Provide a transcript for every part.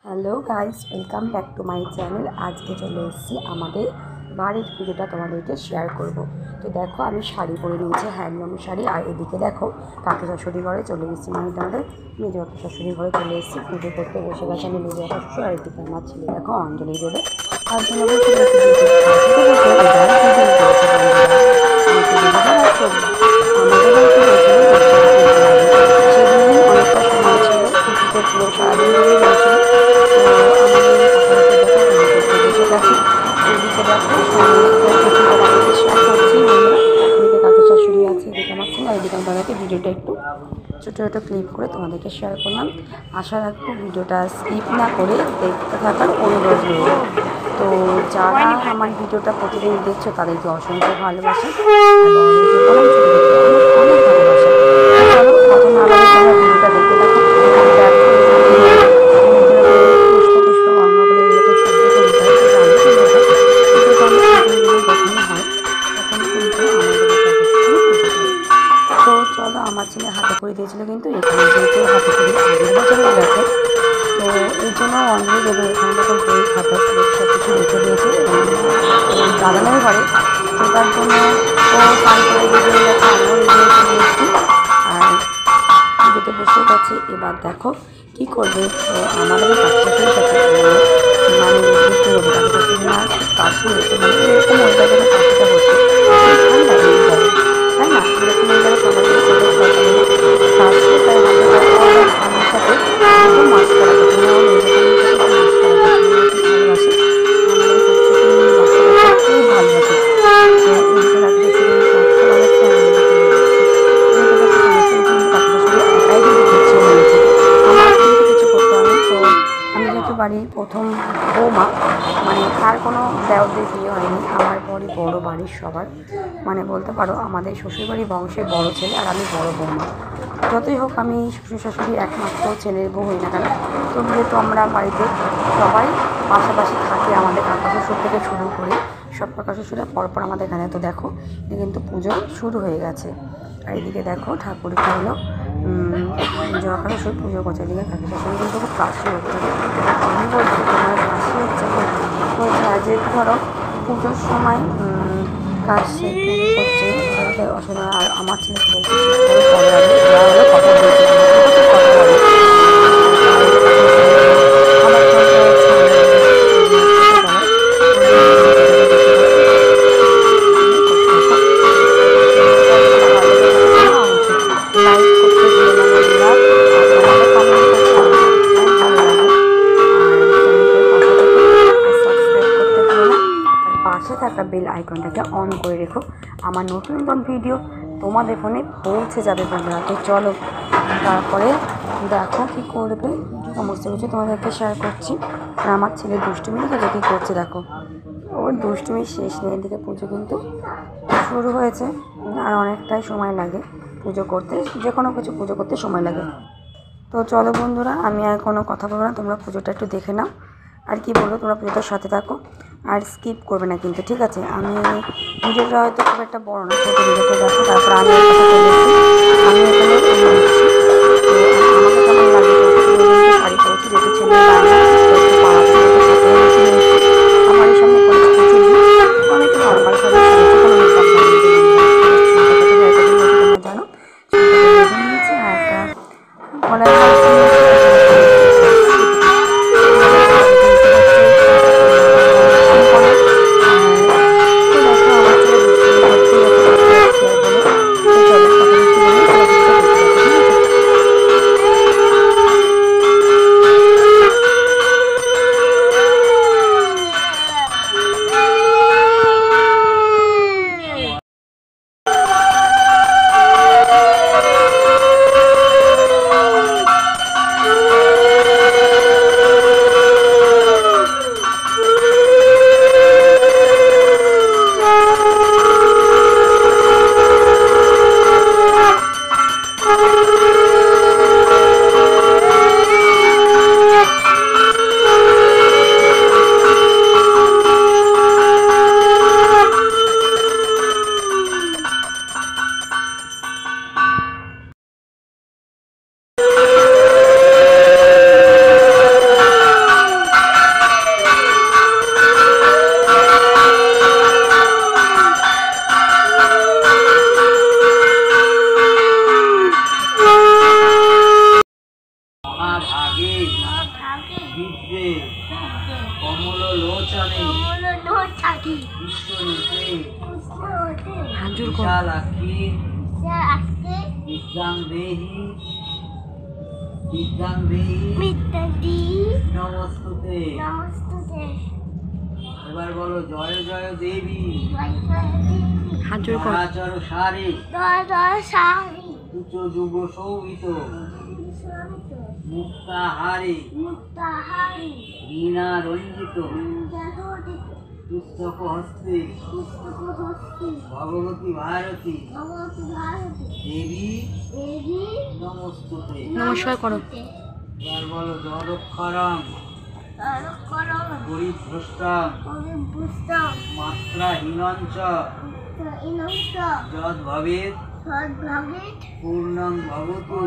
Hello guys, welcome back to my channel. আজকে চলে এসেছি আমাদের বাড়ির পুজোটা তোমাদেরকে শেয়ার করব। তো দেখো, আমি শাড়ি পরে নিয়েছি, হ্যান্ডলুম শাড়ি। আর এদিকে দেখো, কাকি শাশুড়ি ঘরে চলে এসেছি, মানে আমাদের মেজো কাকি শাশুড়ি ঘরে চলে এসেছি। পুজো করতে বসে গেছে আমি মেজো কাকি শ্বশুর। আর এদিকে আমার ছেলে দেখো অঞ্জলি দেবে। আর জন্য পুরো সারাদিন ধরে রয়েছিল। তো আমাদের কাকা এদিকে দেখো সমস্ত শেয়ার করছি। এদিকে কাকি শাশুড়ি আছে, এদিকে আমার ছেলে, আর এদিকে আমি তাদেরকে ভিডিওটা একটু ছোটো ছোটো ক্লিপ করে তোমাদেরকে শেয়ার করলাম। আশা রাখবো ভিডিওটা স্কিপ না করে দেখতে থাকার অনুরোধ রইল। তো যারা আমার ভিডিওটা প্রতিদিন দেখছো তাদেরকে অসংখ্য ভালোবাসা এবং অনেক ভালোবাসা। চলো কথা না বলে তোমরা ভিডিওটা দেখতে থাকো। তো চলো, আমার ছেলে হাতে করে দিয়েছিল, কিন্তু এখানে যেহেতু হাতে করে আগের বছরের গেছে, তো এই জন্য অঞ্জলি দেবে। এখানে যখন বই খাতা স্লেট সব কিছু রেখে দিয়েছে এবং দাদানের ঘরে, তো তার জন্য ও স্নান করে রেডি হয়ে গেছে, আমিও রেডি হয়ে চলে এসেছি আর পুজোতে বসে গেছে। এবার দেখো কী করবে। তো আমাদের কাছে কাছে মানে দেখতে হবে কাছে না, কাশি হয়েছে, মানে এরকম ওইটা যেন কাশিটা হচ্ছে, ঠান্ডা হয়ে যাবে, তাই না? এরকম হয়ে গেলে সবাই কাশি, তাই আমাদের স্বামীর সাথে একটু মাছ করা থাকে না, ভালোবাসে খুব ভালোবাসে। বাড়ির প্রথম বৌমা, মানে আর কোনো দেওরদের বিয়ে হয়নি, আমার পরই বড় বাড়ির সবার, মানে বলতে পারো আমাদের শ্বশুরবাড়ি বংশের বড় ছেলে আর আমি বড় বৌমা। যতই হোক আমি শ্বশুর শাশুড়ি একমাত্র ছেলের বউ হই না কেন, তো যেহেতু আমরা বাড়িতে সবাই পাশাপাশি থাকি, আমাদের কাকা শ্বশুর থেকে শুরু করে সব কাকা শ্বশুরা পরপর আমাদের এখানে। তো দেখো কিন্তু পুজো শুরু হয়ে গেছে। আর এদিকে দেখো ঠাকুরকে হলো কাকা শ্বশুর পুজো করছে। এদিকে কাকি শাশুড়ি কিন্তু খুব কাশি হচ্ছে। আমি বলছি তোমার কাশি হচ্ছে, বলছে যেহেতু ধরো পুজোর সময় কাশি পুজো করছে অসুবিধা। আর আমার ছেলে বলছে কথা বলছে, কথা বলে থাকা বেল আইকনটাকে অন করে রেখো। আমার নতুন নতুন ভিডিও তোমাদের ফোনে পৌঁছে যাবে বন্ধুরা। তো চলো তারপরে দেখো কী করবে, সমস্ত কিছু তোমাদেরকে শেয়ার করছি। আর আমার ছেলে দুষ্টুমি দেখে কী করছে দেখো, ওর দুষ্টুমির শেষ নেই। এদিকে পুজো কিন্তু শুরু হয়েছে, আর অনেকটাই সময় লাগে পুজো করতে, যে কোনো কিছু পুজো করতে সময় লাগে। তো চলো বন্ধুরা, আমি আর কোনো কথা বলবো না, তোমরা পুজোটা একটু দেখে নাও। আর কি বলবো, তোমরা পুজোটার সাথে থাকো আর স্কিপ করবে না কিন্তু, ঠিক আছে? আমি ভিডিওটা হয়তো খুব একটা বড় না, ছোটো ভিডিওটা দেখো। তারপর আমি আমি এখানে নিচ্ছি। তো আমাকে কেমন লাগে শাড়ি পরেছি, যেহেতু ছেলে আমার এই সামনে করেছি অনেক নর্মাল শাড়ি পরেছি, কোনো মেকআপ জানো নিয়েছি। আর একটা গলায় বিদ্যে কমল লোচনে বিশ্বরূপে বিশালাক্ষী বিদ্যাং দেহি নমস্তুতে। এবার বলো জয় জয় দেবী চরাচর সারে উচ্চ যুগ শোভিত মুক্তাহারে বীণা রঞ্জিত পুস্তক হস্তে ভগবতী ভারতী দেবী নমস্তুতে। নমস্কার করো। এবার বলো জড়ক্ষরম পরিভ্রষ্টম মাত্রাহীনঞ্চ যদ ভবেৎ পূর্ণং ভবতু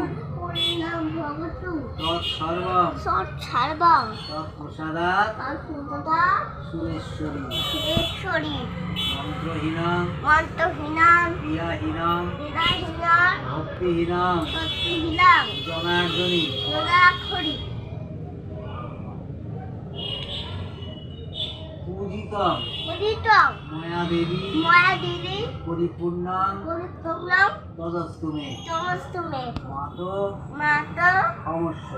তৎসর্বং তৎপ্রসাদাৎ সুরেশ্বরী। মন্ত্রহীনং ক্রিয়াহীনং ভক্তিহীনং জনার্দনী পূজিতং মায়াদেবী পরিপূর্ণং তদস্তু মে মাতো অমস্য।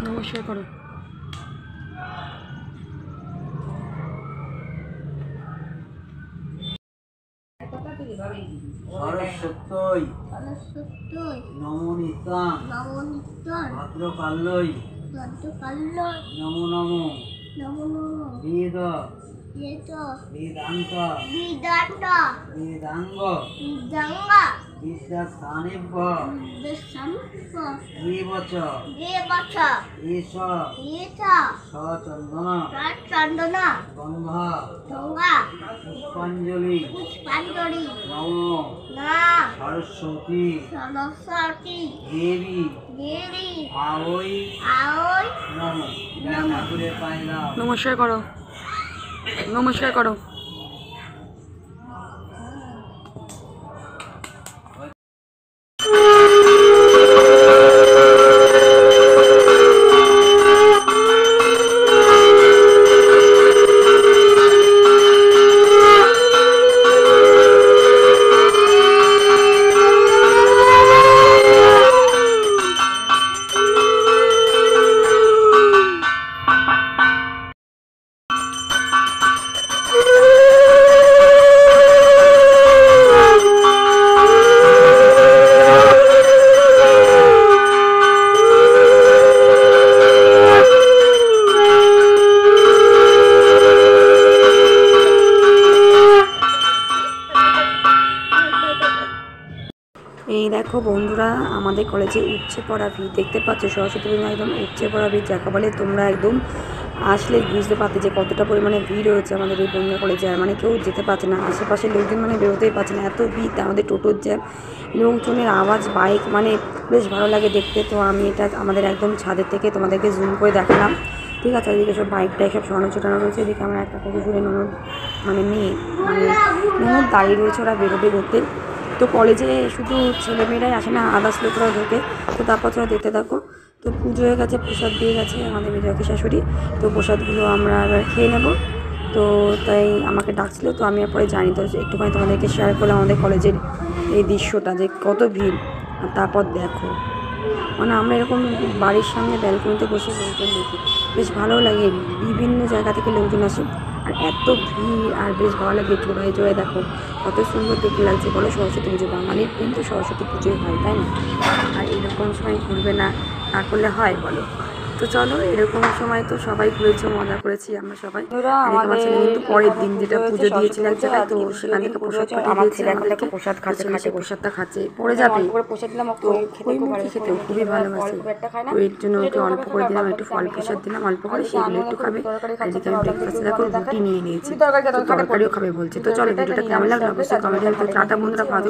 নমস্কার করো। সরস্বত্যই নমো ভদ্রকাল্যই নমো নমো বেদ বেদান্ত বেদাঙ্গ বিদ্যাস্থানেভ্য দেবচ এষ সচন্দন গন্ধ পুষ্পাঞ্জলি নমো সরস্বতী দেবী আওই নমো। ঠাকুরের পায়ে দাও। নমস্কার করো। নমস্কার করো। এই দেখো বন্ধুরা, আমাদের কলেজে উপচে পড়া ভিড় দেখতে পাচ্ছ। সরস্বতী পুজো একদম উপচে পড়া ভিড় যাকে বলে। তোমরা একদম আসলে বুঝতে পারতে যে কতটা পরিমাণে ভিড় হয়েছে আমাদের এই বন্ধুরা কলেজে। আর মানে কেউ যেতে পারছে না, আশেপাশের লোকজন মানে বেরোতেই পারছে না, এত ভিড়। আমাদের টোটোর জ্যাম, লোকজনের আওয়াজ, বাইক, মানে বেশ ভালো লাগে দেখতে। তো আমি এটা আমাদের একদম ছাদের থেকে তোমাদেরকে জুম করে দেখালাম, ঠিক আছে। এদিকে সব বাইকটা সব সরানো ছোটানো রয়েছে। এদিকে আমার একটা কত জুড়ে ননদ মানে মেয়ে ননদ দাঁড়িয়ে রয়েছে, ওরা বেরোবে ঘুরতে। তো কলেজে শুধু ছেলেমেয়েরাই আসে না, আদার্স লোকরাও ঢোকে। তো তারপর তোরা দেখতে থাকো। তো পুজো হয়ে গেছে, প্রসাদ দিয়ে গেছে আমাদের বিজয়কে শাশুড়ি। তো প্রসাদগুলো আমরা এবার খেয়ে নেব। তো তাই আমাকে ডাকছিল, তো আমি এরপরে জানি। তো একটুখানি তোমাদেরকে শেয়ার করলাম আমাদের কলেজের এই দৃশ্যটা, যে কত ভিড়। আর তারপর দেখো, মানে আমরা এরকম বাড়ির সামনে ব্যালকনিতে বসে লোকজন দেখি, বেশ ভালো লাগে। বিভিন্ন জায়গা থেকে লোকজন আসে, আর এত ভিড়, আর বেশ ভালো লাগে। জোড়ায় জোড়ায় দেখো কত সুন্দর দেখতে লাগছে। বলো, সরস্বতী পুজো বাঙালির কিন্তু সরস্বতী পুজোই হয়, তাই না? আর এরকম সময় ঘুরবে না, না করলে হয় বলো? তো চলো, এরকম সময় তো সবাই ঘুরেছে, মজা করেছি আমরা সবাই। আমার ছেলে কিন্তু পরের দিন যেটা পুজো দিয়েছিল এক জায়গায়, তো সেখান থেকে প্রসাদ আমাদেরকে প্রসাদ খাচ্ছে, প্রসাদটা খাচ্ছে, পড়ে যাবে। তো খইমুখী খেতে খুবই ভালোবাসে, তো এর জন্য ওকে অল্প করে দিলাম, একটু ফল প্রসাদ দিলাম অল্প করে, সেগুলো একটু খাবে। এদিকে আমি ব্রেকফাস্টে দেখো রুটি নিয়ে নিয়েছি, তরকারিও খাবে বলছে। তো চলো, ভিডিওটা কেমন লাগলো অবশ্যই কমেন্টে। তো টাটা বন্ধুরা, ভালো।